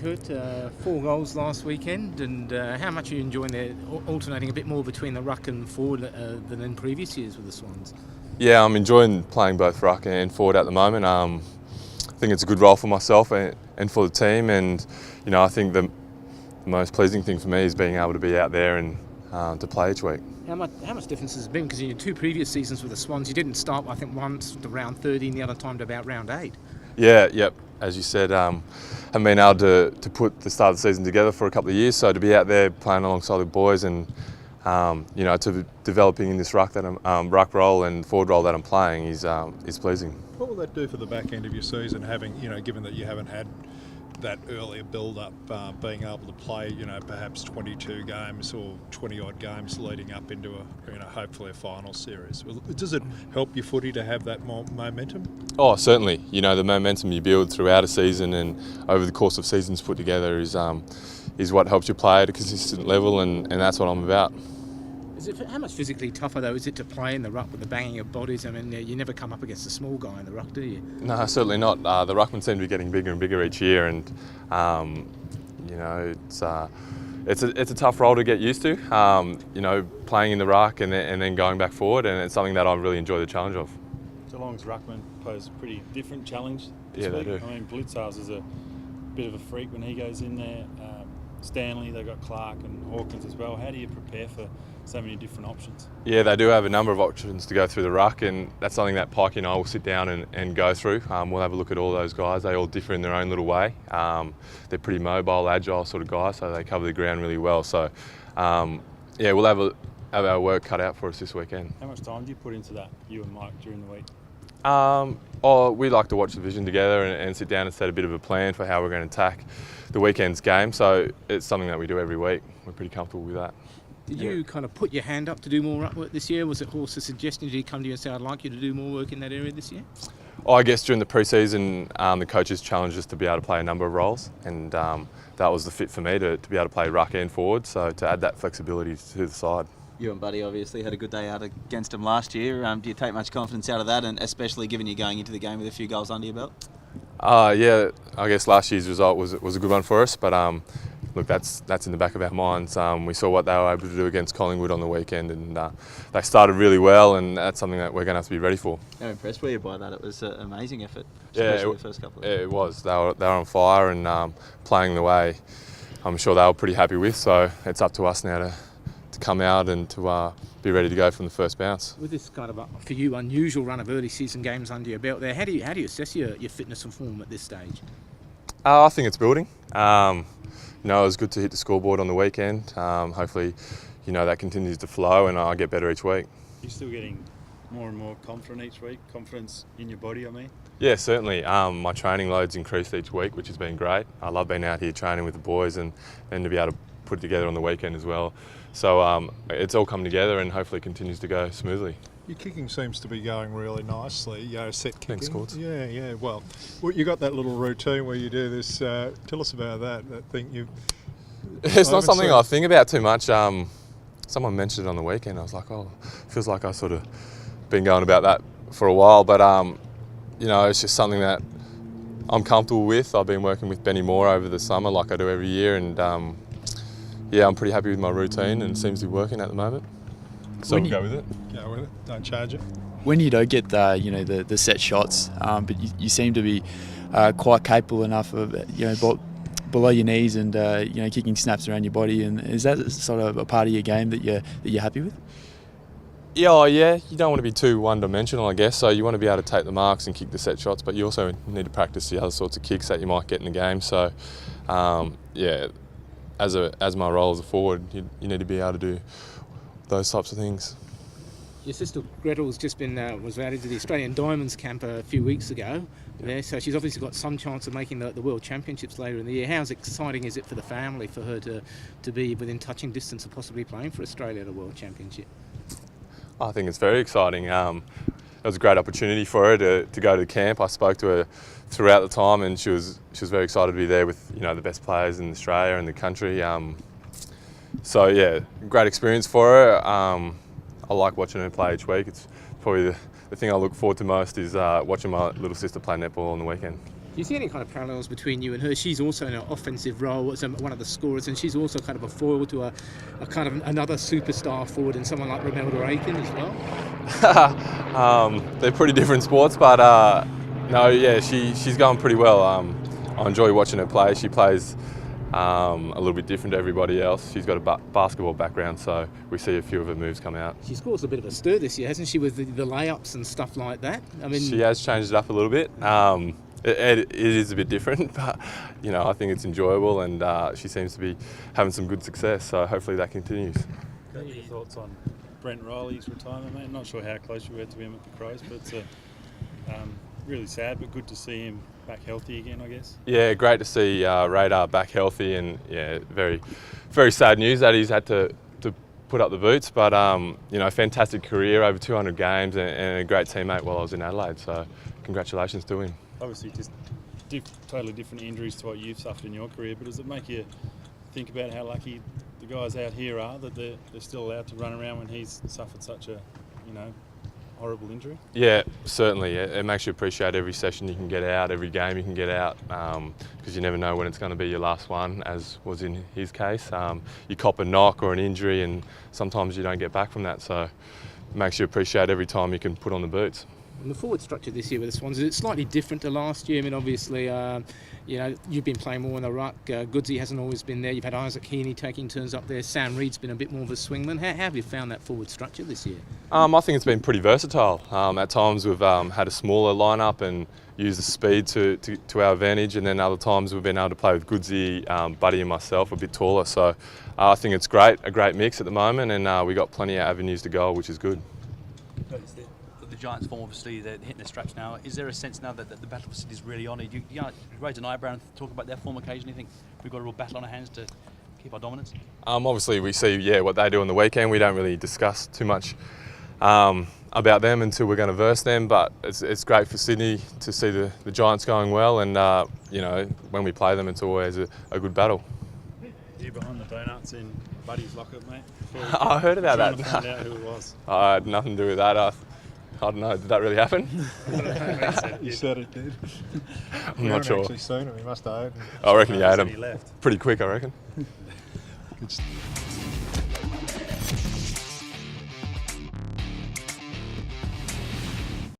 Kurt. 4 goals last weekend, and how much are you enjoying alternating a bit more between the ruck and forward than in previous years with the Swans? Yeah, I'm enjoying playing both ruck and forward at the moment. I think it's a good role for myself and for the team, and I think the most pleasing thing for me is being able to be out there and to play each week. How much difference has it been? Because in your 2 previous seasons with the Swans, you didn't start, I think, once to round 30 and the other time to about round 8. Yep. As you said, haven't been able to put the start of the season together for a couple of years, so to be out there playing alongside the boys and to developing in this ruck ruck role and forward role that I'm playing is pleasing. What will that do for the back end of your season, having given that you haven't had that earlier build-up, being able to play, perhaps 22 games or 20-odd games leading up into hopefully a final series? Does it help your footy to have that more momentum? Oh, certainly. The momentum you build throughout a season and over the course of seasons put together is what helps you play at a consistent level, and that's what I'm about. How much physically tougher, though, is it to play in the ruck with the banging of bodies? I mean, you never come up against a small guy in the ruck, do you? No, certainly not. The ruckmen seem to be getting bigger and bigger each year, and it's a tough role to get used to. Playing in the ruck and then going back forward, and it's something that I really enjoy the challenge of. Geelong's ruckman pose a pretty different challenge this week. They do. I mean, Blitzars is a bit of a freak when he goes in there. Stanley, they've got Clark and Hawkins as well. How do you prepare for so many different options? Yeah, they do have a number of options to go through the ruck, and that's something that Pikey and I will sit down and go through. We'll have a look at all those guys. They all differ in their own little way. They're pretty mobile, agile sort of guys, so they cover the ground really well. So, we'll have our work cut out for us this weekend. How much time do you put into that, you and Mike, during the week? We like to watch the vision together and sit down and set a bit of a plan for how we're going to attack the weekend's game. So it's something that we do every week. We're pretty comfortable with that. Did you kind of put your hand up to do more ruck work this year? Was it Horse's suggestion? Did he come to you and say, I'd like you to do more work in that area this year? I guess during the pre-season, the coaches challenged us to be able to play a number of roles, and that was the fit for me to be able to play ruck and forward, so to add that flexibility to the side. You and Buddy obviously had a good day out against them last year. Do you take much confidence out of that, and especially given you're going into the game with a few goals under your belt? Yeah, I guess last year's result was a good one for us, but look, that's in the back of our minds. We saw what they were able to do against Collingwood on the weekend, and they started really well, and that's something that we're going to have to be ready for. How impressed were you by that? It was an amazing effort, especially especially the first couple of it was. They were on fire and playing the way I'm sure they were pretty happy with, so it's up to us now to come out and to be ready to go from the first bounce. With this kind of, for you, unusual run of early season games under your belt there, how do you assess your fitness and form at this stage? I think it's building. It was good to hit the scoreboard on the weekend. Hopefully, that continues to flow and I get better each week. You're still getting more and more confident each week? Confidence in your body, I mean? Yeah, certainly. My training load's increased each week, which has been great. I love being out here training with the boys and then to be able to put it together on the weekend as well. So it's all come together and hopefully continues to go smoothly. Your kicking seems to be going really nicely, set kicking. Thanks, Courts. Yeah. Well, you got that little routine where you do this. Tell us about that thing you... It's not something I think about too much. Someone mentioned it on the weekend. I was like, feels like I sort of been going about that for a while. But, it's just something that I'm comfortable with. I've been working with Benny Moore over the summer like I do every year. And, I'm pretty happy with my routine and it seems to be working at the moment. So we'll go with it. Go with it. Don't charge it. When you don't get the set shots, but you seem to be quite capable enough of below your knees and kicking snaps around your body, and is that sort of a part of your game that you're happy with? Yeah. You don't want to be too one-dimensional, I guess. So you want to be able to take the marks and kick the set shots, but you also need to practice the other sorts of kicks that you might get in the game. So, as my role as a forward, you need to be able to do those types of things. Your sister Gretel's just was added to the Australian Diamonds camp a few weeks ago. There, so she's obviously got some chance of making the World Championships later in the year. How exciting is it for the family for her to be within touching distance of possibly playing for Australia at a World Championship? I think it's very exciting. It was a great opportunity for her to go to the camp. I spoke to her throughout the time, and she was very excited to be there with the best players in Australia and the country. Great experience for her. I like watching her play each week. It's probably the thing I look forward to most is watching my little sister play netball on the weekend. Do you see any kind of parallels between you and her? She's also in an offensive role as one of the scorers, and she's also kind of a foil to a kind of another superstar forward and someone like Romelda Aiken as well. They're pretty different sports, but no, yeah, she's going pretty well. I enjoy watching her play. She plays a little bit different to everybody else. She's got a basketball background, so we see a few of her moves come out. She's caused a bit of a stir this year, hasn't she, with the layups and stuff like that? I mean, she has changed it up a little bit. It is a bit different, but you know, I think it's enjoyable, and she seems to be having some good success. So hopefully that continues. What are your thoughts on Brent Riley's retirement, mate? Not sure how close you were to him at the Crows, but it's really sad, but good to see him back healthy again, I guess. Yeah, great to see Radar back healthy, and yeah, very, very sad news that he's had to put up the boots. But you know, fantastic career, over 200 games, and a great teammate while I was in Adelaide. So congratulations to him. Obviously, just totally different injuries to what you've suffered in your career, but does it make you think about how lucky the guys out here are that they're still allowed to run around when he's suffered such a, you know, horrible injury? Yeah, certainly. It makes you appreciate every session you can get out, every game you can get out, because you never know when it's going to be your last one, as was in his case. You cop a knock or an injury, and sometimes you don't get back from that, so it makes you appreciate every time you can put on the boots. And the forward structure this year with the Swans, is it slightly different to last year? I mean, obviously, you know, you've been playing more in the ruck. Goodsey hasn't always been there. You've had Isaac Heaney taking turns up there. Sam Reed's been a bit more of a swingman. How have you found that forward structure this year? I think it's been pretty versatile. At times we've had a smaller lineup and used the speed to our advantage, and then other times we've been able to play with Goodsey, Buddy and myself a bit taller. So I think it's a great mix at the moment, and we got plenty of avenues to goal, which is good. The Giants form, obviously, they're hitting their straps now. Is there a sense now that the battle for Sydney is really on? You raise an eyebrow and talk about their form occasionally? Think we've got a real battle on our hands to keep our dominance? Obviously, we see what they do on the weekend. We don't really discuss too much about them until we're going to verse them. But it's great for Sydney to see the Giants going well, and you know, when we play them, it's always a good battle. You behind the donuts in Buddy's locker, mate? I heard about that. To find out who it was. I had nothing to do with that. I don't know. Did that really happen? You said it did. I'm not sure. Actually seen him. He must have. I reckon he ate He him left. pretty quick. I reckon. Good